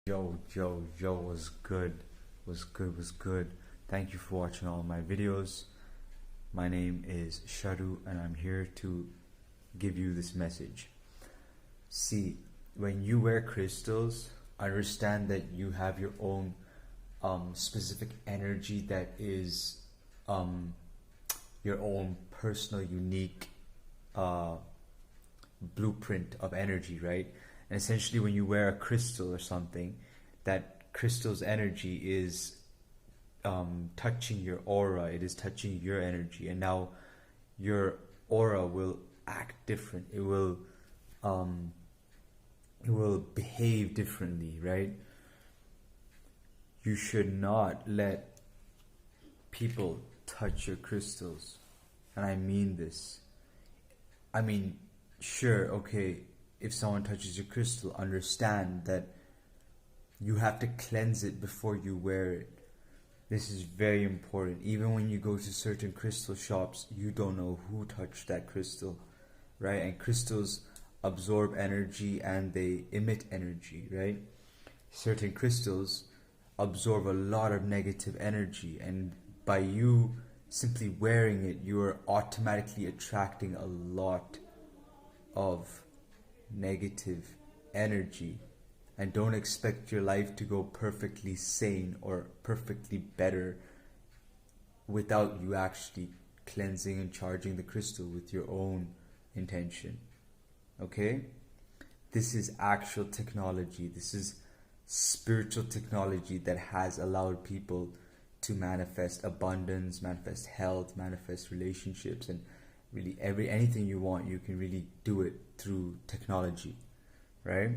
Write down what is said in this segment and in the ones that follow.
Yo, was good. Was good. Thank you for watching all my videos. My name is Sharu and I'm here to give you this message. See, when you wear crystals, understand that you have your own specific energy that is your own personal, unique uh, blueprint of energy, right? And essentially, when you wear a crystal or something, that crystal's energy is touching your aura, it is touching your energy, and now your aura will act different. Um, it will behave differently, right? You should not let people touch your crystals, and I mean this. I mean, sure, okay, if someone touches your crystal, understand that you have to cleanse it before you wear it. This is very important. Even when you go to certain crystal shops, you don't know who touched that crystal, right? And crystals absorb energy and they emit energy, right? Certain crystals absorb a lot of negative energy, and by you simply wearing it, you are automatically attracting a lot of negative energy. And don't expect your life to go perfectly sane or perfectly better without you actually cleansing and charging the crystal with your own intention. Okay? This is actual technology. This is spiritual technology that has allowed people to manifest abundance, manifest health, manifest relationships, and really anything you want, you can really do it through technology, right?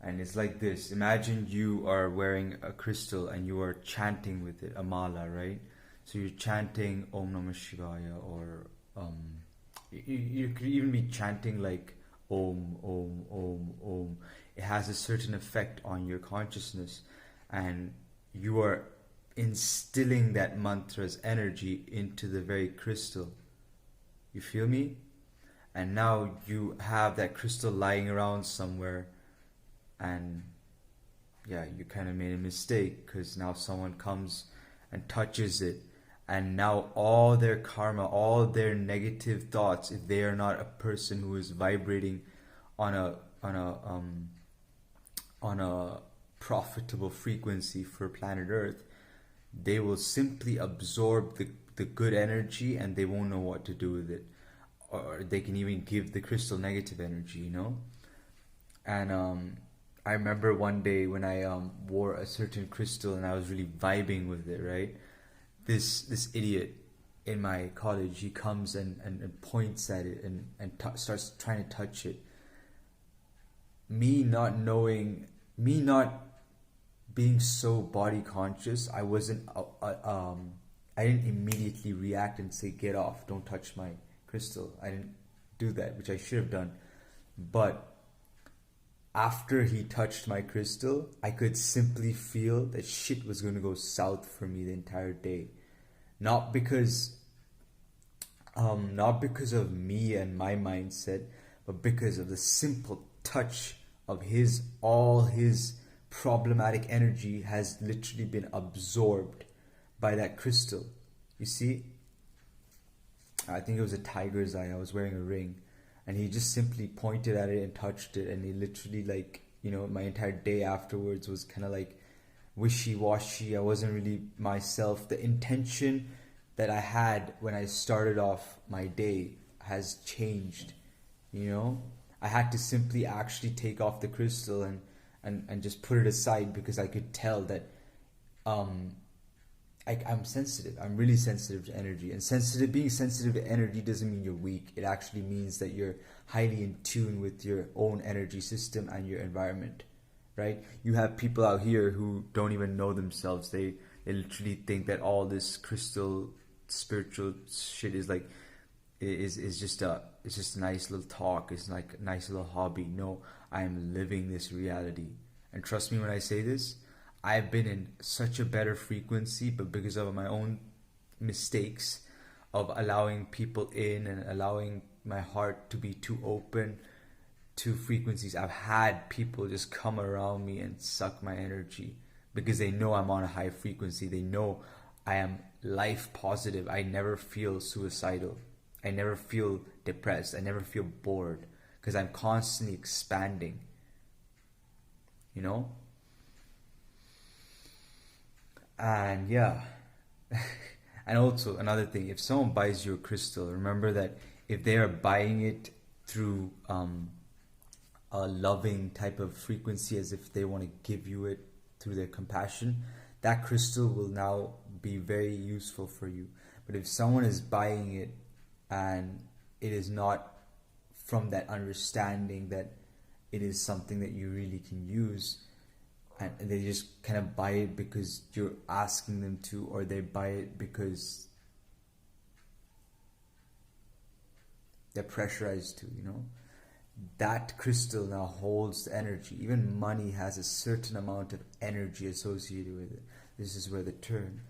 And it's like this. Imagine you are wearing a crystal and you are chanting with it, a mala, right? So you're chanting Om Namah Shivaya, or you could even be chanting like Om, Om, Om, Om. It has a certain effect on your consciousness, and you are instilling that mantra's energy into the very crystal. You feel me? And now you have that crystal lying around somewhere, and yeah, you kind of made a mistake because now someone comes and touches it, and now all their karma, all their negative thoughts, if they are not a person who is vibrating on a profitable frequency for planet Earth, they will simply absorb the good energy and they won't know what to do with it, or they can even give the crystal negative energy, you know. And I remember one day when I wore a certain crystal and I was really vibing with it, right? This idiot in my college, he comes and points at it and starts trying to touch it. Me not knowing, me not being so body conscious, I wasn't I didn't immediately react and say, get off, don't touch my crystal. I didn't do that, which I should have done. But after he touched my crystal, I could simply feel that shit was going to go south for me the entire day. Not because of me and my mindset, but because of the simple touch of all his problematic energy has literally been absorbed by that crystal. You see? I think it was a tiger's eye. I was wearing a ring, and he just simply pointed at it and touched it, and he literally, like, you know, my entire day afterwards was kind of like wishy-washy. I wasn't really myself. The intention that I had when I started off my day has changed, you know. I had to simply actually take off the crystal and just put it aside, because I could tell that I'm sensitive. I'm really sensitive to energy. And being sensitive to energy doesn't mean you're weak. It actually means that you're highly in tune with your own energy system and your environment, right? You have people out here who don't even know themselves. They literally think that all this crystal spiritual shit is like is just a nice little talk. It's like a nice little hobby. No, I am living this reality. And trust me when I say this, I've been in such a better frequency, but because of my own mistakes of allowing people in and allowing my heart to be too open to frequencies. I've had people just come around me and suck my energy because they know I'm on a high frequency. They know I am life positive. I never feel suicidal. I never feel depressed. I never feel bored because I'm constantly expanding. You know? And yeah. And also another thing, if someone buys you a crystal, remember that if they are buying it through a loving type of frequency, as if they want to give you it through their compassion, that crystal will now be very useful for you. But if someone is buying it and it is not from that understanding that it is something that you really can use, and they just kind of buy it because you're asking them to, or they buy it because they're pressurized to, you know, that crystal now holds the energy. Even money has a certain amount of energy associated with it. This is where the term,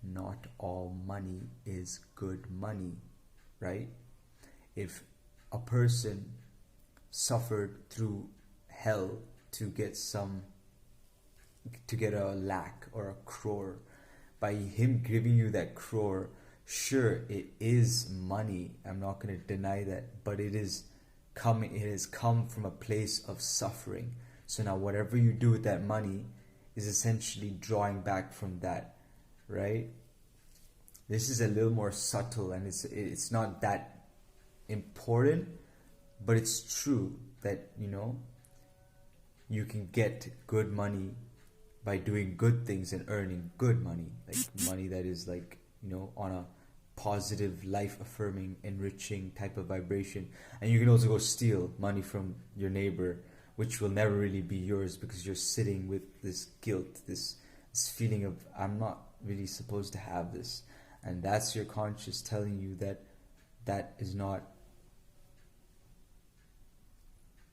not all money is good money, right? If a person suffered through hell to get a lakh or a crore, by him giving you that crore, sure, it is money, I'm not going to deny that, but it has come from a place of suffering. So now whatever you do with that money is essentially drawing back from that, right? This is a little more subtle, and it's not that important, but it's true that, you know, you can get good money by doing good things and earning good money, like money that is, like, you know, on a positive, life affirming, enriching type of vibration. And you can also go steal money from your neighbor, which will never really be yours because you're sitting with this guilt, this feeling of, I'm not really supposed to have this. And that's your conscious telling you that that is not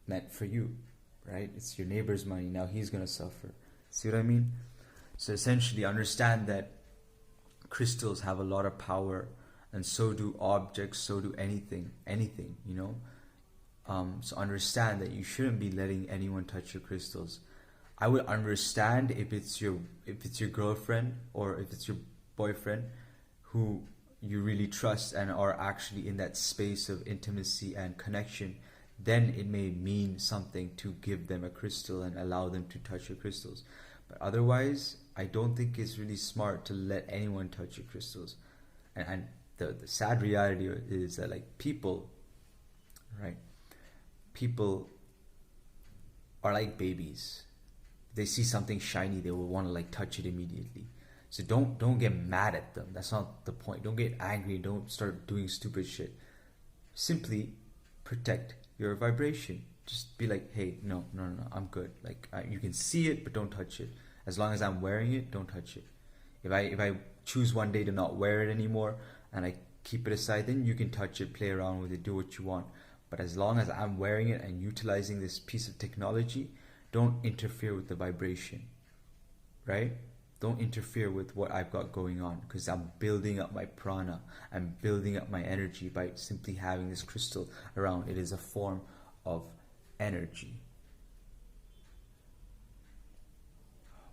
meant for you, right? It's your neighbor's money. Now he's going to suffer. See what I mean? So essentially understand that crystals have a lot of power, and so do objects, so do anything, you know? So understand that you shouldn't be letting anyone touch your crystals. I would understand if it's your girlfriend or if it's your boyfriend who you really trust and are actually in that space of intimacy and connection. Then it may mean something to give them a crystal and allow them to touch your crystals. But otherwise, I don't think it's really smart to let anyone touch your crystals. And the sad reality is that, like, people, right? People are like babies. If they see something shiny, they will want to, like, touch it immediately. So don't get mad at them. That's not the point. Don't get angry. Don't start doing stupid shit. Simply protect your vibration. Just be like, hey, no, I'm good. Like, you can see it, but don't touch it. As long as I'm wearing it, don't touch it. If I choose one day to not wear it anymore and I keep it aside, then you can touch it, play around with it, do what you want. But as long as I'm wearing it and utilizing this piece of technology, don't interfere with the vibration, right? Don't interfere with what I've got going on, because I'm building up my prana. I'm building up my energy by simply having this crystal around. It is a form of energy.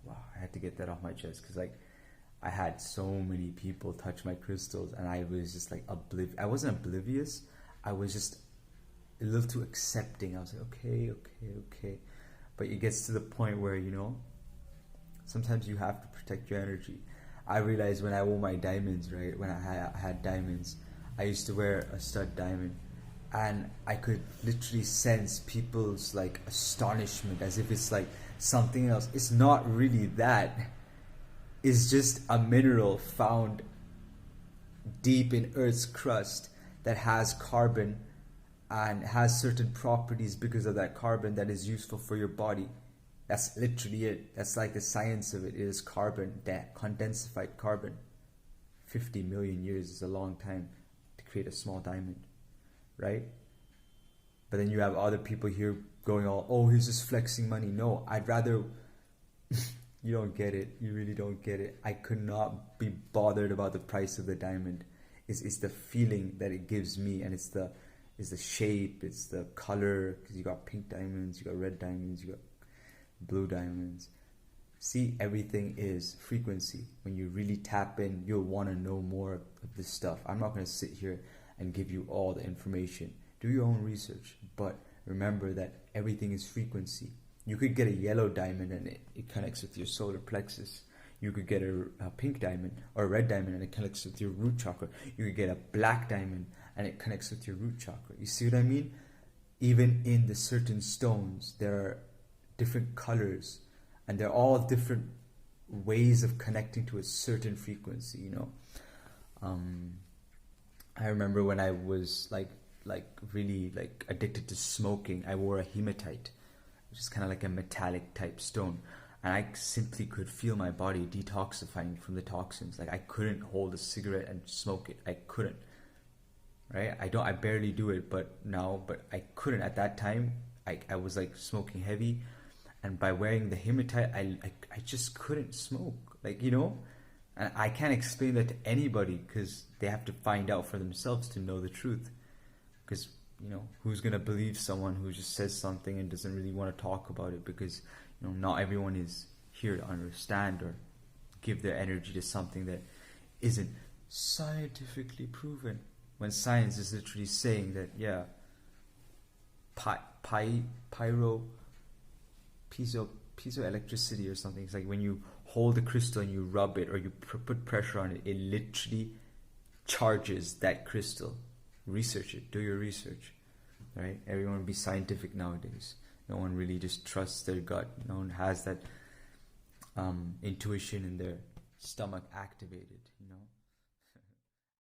Wow, I had to get that off my chest, because, like, I had so many people touch my crystals and I was just like I wasn't oblivious. I was just a little too accepting. I was like, okay. But it gets to the point where, you know, sometimes you have to protect your energy. I realized when I wore my diamonds, right, when I had diamonds, I used to wear a stud diamond, and I could literally sense people's, like, astonishment, as if it's like something else. It's not really that. It's just a mineral found deep in Earth's crust that has carbon and has certain properties because of that carbon that is useful for your body. That's literally it. That's like the science of it. It is carbon, that condensified carbon. 50 million years is a long time to create a small diamond, right? But then you have other people here going all, oh, he's just flexing money. No, I'd rather... You don't get it. You really don't get it. I could not be bothered about the price of the diamond. It's the feeling that it gives me, and it's the is the shape, it's the color, because you got pink diamonds, you got red diamonds, you got blue diamonds. See, everything is frequency. When you really tap in, you'll want to know more of this stuff. I'm not going to sit here and give you all the information. Do your own research, but remember that everything is frequency. You could get a yellow diamond and it connects with your solar plexus. You could get a pink diamond or a red diamond and it connects with your root chakra. You could get a black diamond and it connects with your root chakra. You see what I mean? Even in the certain stones, there are different colors, and they're all different ways of connecting to a certain frequency, you know. I remember when I was like really like addicted to smoking, I wore a hematite, which is kind of like a metallic type stone, and I simply could feel my body detoxifying from the toxins. Like I couldn't hold a cigarette and smoke it. I couldn't. Right? I barely do it, but I couldn't at that time. I was like smoking heavy, and by wearing the hematite, I just couldn't smoke. Like, you know, and I can't explain that to anybody because they have to find out for themselves to know the truth. Because, you know, who's gonna believe someone who just says something and doesn't really want to talk about it? Because, you know, not everyone is here to understand or give their energy to something that isn't scientifically proven. When science is literally saying that, yeah, piezoelectricity or something. It's like when you hold the crystal and you rub it or you put pressure on it, it literally charges that crystal. Research it. Do your research. Right? Everyone be scientific nowadays. No one really just trusts their gut. No one has that intuition in their stomach activated, you know.